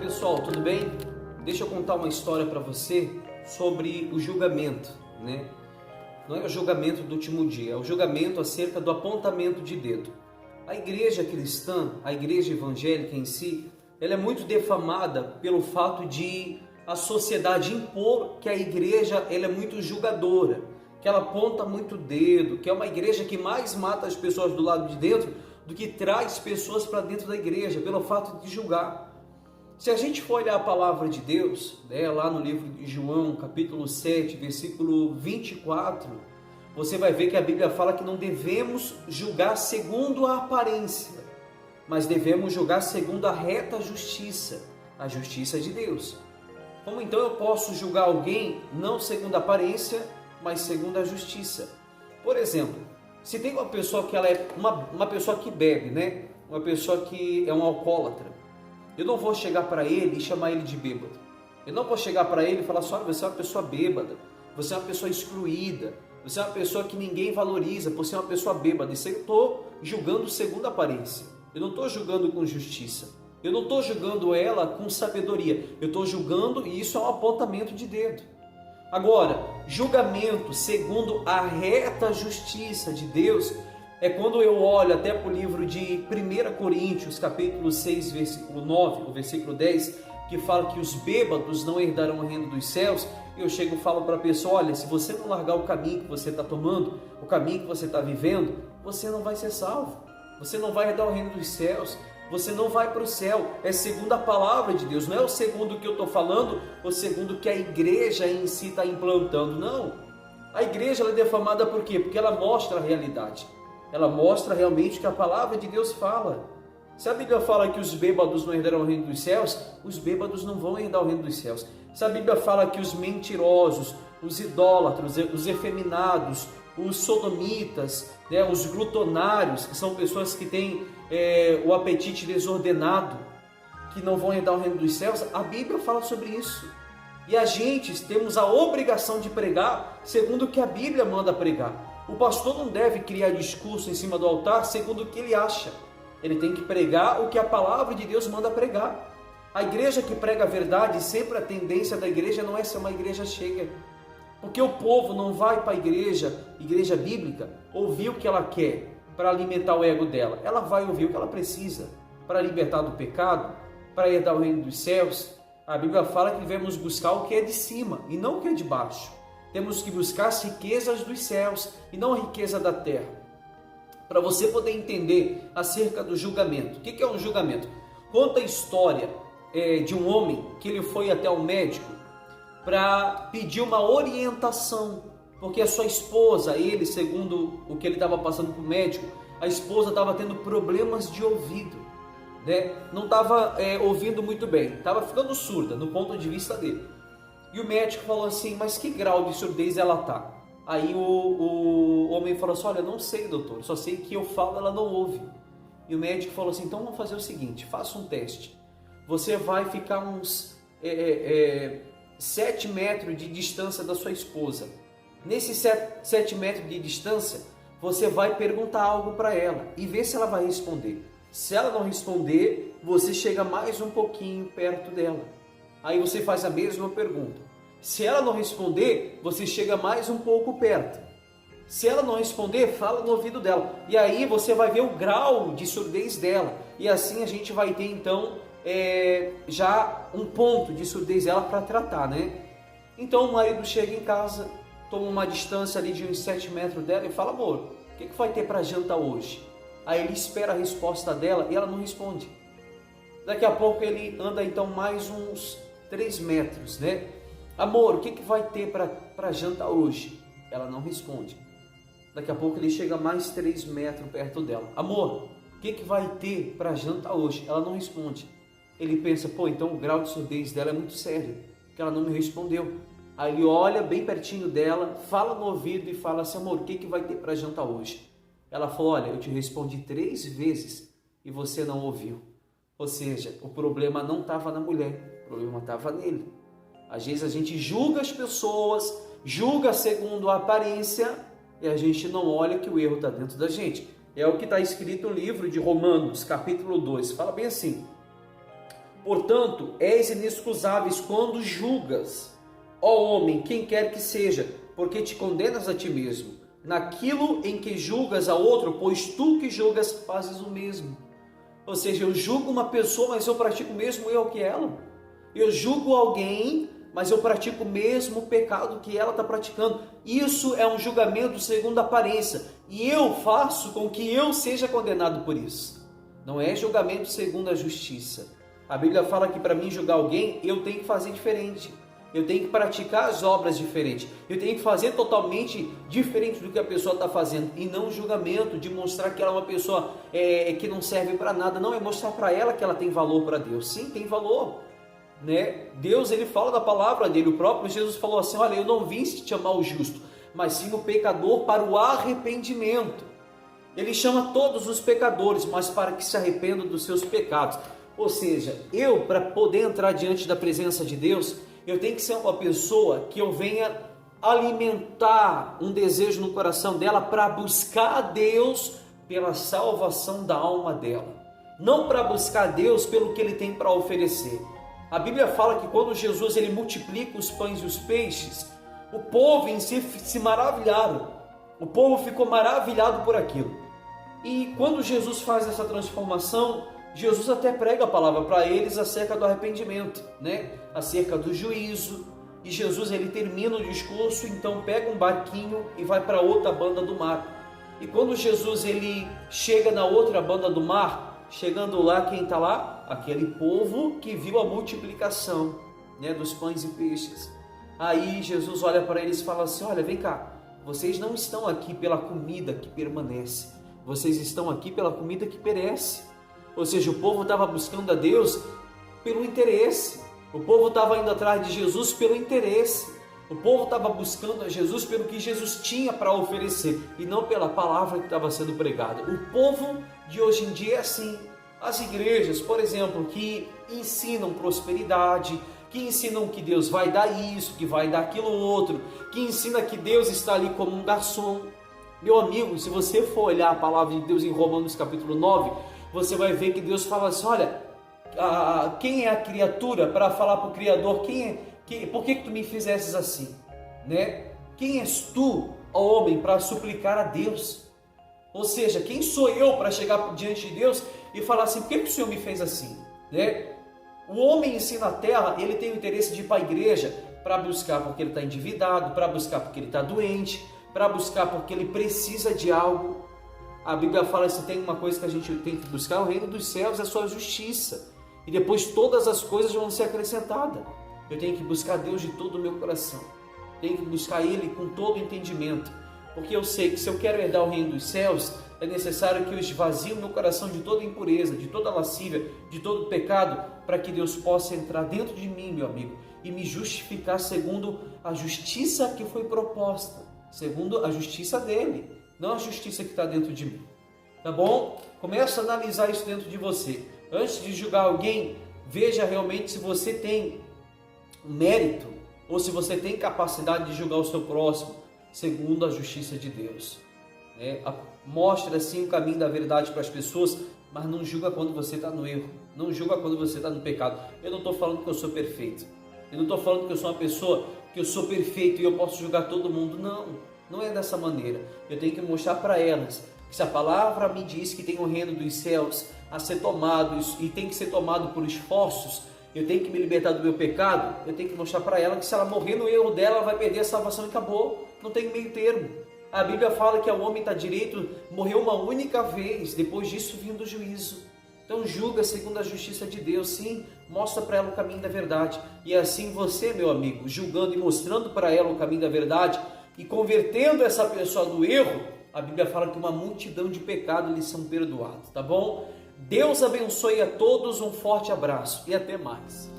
pessoal, tudo bem? Deixa eu contar uma história para você sobre o julgamento, né? Não é o julgamento do último dia, é o julgamento acerca do apontamento de dedo. A igreja cristã, a igreja evangélica em si, ela é muito defamada pelo fato de a sociedade impor que a igreja ela é muito julgadora, que ela aponta muito dedo, que é uma igreja que mais mata as pessoas do lado de dentro do que traz pessoas para dentro da igreja, pelo fato de julgar. Se a gente for olhar a palavra de Deus, né, lá no livro de João, capítulo 7, versículo 24, você vai ver que a Bíblia fala que não devemos julgar segundo a aparência, mas devemos julgar segundo a reta justiça, a justiça de Deus. Como então eu posso julgar alguém não segundo a aparência, mas segundo a justiça? Por exemplo, se tem uma pessoa que ela é uma pessoa que bebe, né? Uma pessoa que é um alcoólatra, eu não vou chegar para ele e chamar ele de bêbado. Eu não vou chegar para ele e falar assim: olha, você é uma pessoa bêbada, você é uma pessoa excluída, você é uma pessoa que ninguém valoriza, você é uma pessoa bêbada. Isso aí eu estou julgando segundo a aparência. Eu não estou julgando com justiça. Eu não estou julgando ela com sabedoria. Eu estou julgando, e isso é um apontamento de dedo. Agora, julgamento segundo a reta justiça de Deus é quando eu olho até para o livro de 1 Coríntios, capítulo 6, versículo 9, o versículo 10, que fala que os bêbados não herdarão o reino dos céus. Eu chego e falo para a pessoa: olha, se você não largar o caminho que você está tomando, o caminho que você está vivendo, você não vai ser salvo, você não vai herdar o reino dos céus, você não vai para o céu. É segundo a palavra de Deus, não é o segundo o que eu estou falando, ou segundo o que a igreja em si está implantando, não. A igreja ela é defamada por quê? Porque ela mostra a realidade. Ela mostra realmente o que a palavra de Deus fala. Se a Bíblia fala que os bêbados não herdarão o reino dos céus, os bêbados não vão herdar o reino dos céus. Se a Bíblia fala que os mentirosos, os idólatras, os efeminados, os sodomitas, né, os glutonários, que são pessoas que têm o apetite desordenado, que não vão herdar o reino dos céus, a Bíblia fala sobre isso. E a gente temos a obrigação de pregar segundo o que a Bíblia manda pregar. O pastor não deve criar discurso em cima do altar segundo o que ele acha. Ele tem que pregar o que a palavra de Deus manda pregar. A igreja que prega a verdade, sempre a tendência da igreja não é ser uma igreja cheia. Porque o povo não vai para a igreja bíblica, ouvir o que ela quer para alimentar o ego dela. Ela vai ouvir o que ela precisa para libertar do pecado, para herdar o reino dos céus. A Bíblia fala que devemos buscar o que é de cima e não o que é de baixo. Temos que buscar as riquezas dos céus e não a riqueza da terra. Para você poder entender acerca do julgamento. O que é um julgamento? Conta a história de um homem que ele foi até o médico para pedir uma orientação, porque a sua esposa, ele, segundo o que ele estava passando para o médico, a esposa estava tendo problemas de ouvido, né? Não estava ouvindo muito bem, estava ficando surda no ponto de vista dele. E o médico falou assim: mas que grau de surdez ela está? Aí o homem falou assim: olha, não sei, doutor, só sei que eu falo, ela não ouve. E o médico falou assim: então vamos fazer o seguinte, faça um teste. Você vai ficar uns 7 metros de distância da sua esposa. Nesses 7 metros de distância, você vai perguntar algo para ela e ver se ela vai responder. Se ela não responder, você chega mais um pouquinho perto dela. Aí você faz a mesma pergunta. Se ela não responder, você chega mais um pouco perto. Se ela não responder, fala no ouvido dela. E aí você vai ver o grau de surdez dela. E assim a gente vai ter então já um ponto de surdez dela para tratar, né? Então o marido chega em casa, toma uma distância ali de uns 7 metros dela e fala: amor, o que vai ter para janta hoje? Aí ele espera a resposta dela e ela não responde. Daqui a pouco ele anda então mais uns 3 metros, né? Amor, o que vai ter para janta hoje? Ela não responde. Daqui a pouco ele chega mais 3 metros perto dela. Amor, o que vai ter para janta hoje? Ela não responde. Ele pensa: pô, então o grau de surdez dela é muito sério, que ela não me respondeu. Aí ele olha bem pertinho dela, fala no ouvido e fala assim: amor, o que vai ter para janta hoje? Ela falou: olha, eu te respondi 3 vezes e você não ouviu. Ou seja, o problema não estava na mulher, o problema estava nele. Às vezes a gente julga as pessoas, julga segundo a aparência e a gente não olha que o erro está dentro da gente. É o que está escrito no livro de Romanos, capítulo 2. Fala bem assim: Portanto, és inexcusáveis quando julgas, ó homem, quem quer que seja, porque te condenas a ti mesmo, naquilo em que julgas a outro, pois tu que julgas fazes o mesmo. Ou seja, eu julgo uma pessoa, mas eu pratico o mesmo erro que ela. Eu julgo alguém, mas eu pratico o mesmo pecado que ela está praticando. Isso é um julgamento segundo a aparência, e eu faço com que eu seja condenado por isso. Não é julgamento segundo a justiça. A Bíblia fala que para mim julgar alguém, eu tenho que fazer diferente. Eu tenho que praticar as obras diferentes. Eu tenho que fazer totalmente diferente do que a pessoa está fazendo. E não julgamento de mostrar que ela é uma pessoa que não serve para nada. Não, é mostrar para ela que ela tem valor para Deus. Sim, tem valor. Né? Deus, ele fala da palavra dele. O próprio Jesus falou assim: olha, eu não vim te chamar o justo, mas sim o pecador para o arrependimento. Ele chama todos os pecadores, mas para que se arrependam dos seus pecados. Ou seja, eu, para poder entrar diante da presença de Deus, eu tenho que ser uma pessoa que eu venha alimentar um desejo no coração dela para buscar a Deus pela salvação da alma dela. Não para buscar a Deus pelo que Ele tem para oferecer. A Bíblia fala que quando Jesus ele multiplica os pães e os peixes, o povo em si se maravilharam. O povo ficou maravilhado por aquilo. E quando Jesus faz essa transformação, Jesus até prega a palavra para eles acerca do arrependimento, né? Acerca do juízo. E Jesus ele termina o discurso, então pega um barquinho e vai para outra banda do mar. E quando Jesus ele chega na outra banda do mar, chegando lá, quem está lá? Aquele povo que viu a multiplicação, né, dos pães e peixes. Aí Jesus olha para eles e fala assim: olha, vem cá, vocês não estão aqui pela comida que permanece, vocês estão aqui pela comida que perece. Ou seja, o povo estava buscando a Deus pelo interesse. O povo estava indo atrás de Jesus pelo interesse. O povo estava buscando a Jesus pelo que Jesus tinha para oferecer e não pela palavra que estava sendo pregada. O povo de hoje em dia é assim. As igrejas, por exemplo, que ensinam prosperidade, que ensinam que Deus vai dar isso, que vai dar aquilo outro, que ensina que Deus está ali como um garçom. Meu amigo, se você for olhar a palavra de Deus em Romanos capítulo 9, você vai ver que Deus fala assim: olha, quem é a criatura para falar para o Criador, por que tu me fizesses assim? Né? Quem és tu, ó homem, para suplicar a Deus? Ou seja, quem sou eu para chegar diante de Deus e falar assim: por que o Senhor me fez assim? Né? O homem em si na terra, ele tem o interesse de ir para a igreja para buscar porque ele está endividado, para buscar porque ele está doente, para buscar porque ele precisa de algo. A Bíblia fala que tem uma coisa que a gente tem que buscar: o reino dos céus é a sua justiça. E depois todas as coisas vão ser acrescentadas. Eu tenho que buscar Deus de todo o meu coração. Tenho que buscar Ele com todo o entendimento. Porque eu sei que se eu quero herdar o reino dos céus, é necessário que eu esvazie o meu coração de toda impureza, de toda lascívia, de todo pecado, para que Deus possa entrar dentro de mim, meu amigo, e me justificar segundo a justiça que foi proposta, segundo a justiça dele, não a justiça que está dentro de mim. Tá bom? Começa a analisar isso dentro de você. Antes de julgar alguém, veja realmente se você tem mérito ou se você tem capacidade de julgar o seu próximo segundo a justiça de Deus. Mostra assim o caminho da verdade para as pessoas, mas não julga quando você está no erro, não julga quando você está no pecado. Eu não estou falando que eu sou perfeito, eu não estou falando que eu sou uma pessoa que eu sou perfeito e eu posso julgar todo mundo. Não é dessa maneira. Eu tenho que mostrar para elas que se a palavra me diz que tem o reino dos céus a ser tomado e tem que ser tomado por esforços, eu tenho que me libertar do meu pecado, eu tenho que mostrar para ela que se ela morrer no erro dela, ela vai perder a salvação e acabou. Não tem meio termo. A Bíblia fala que o homem está direito morrer uma única vez, depois disso vindo o juízo. Então julga segundo a justiça de Deus, sim, mostra para ela o caminho da verdade. E assim você, meu amigo, julgando e mostrando para ela o caminho da verdade e convertendo essa pessoa do erro, a Bíblia fala que uma multidão de pecados lhes são perdoados, tá bom? Deus abençoe a todos, um forte abraço e até mais.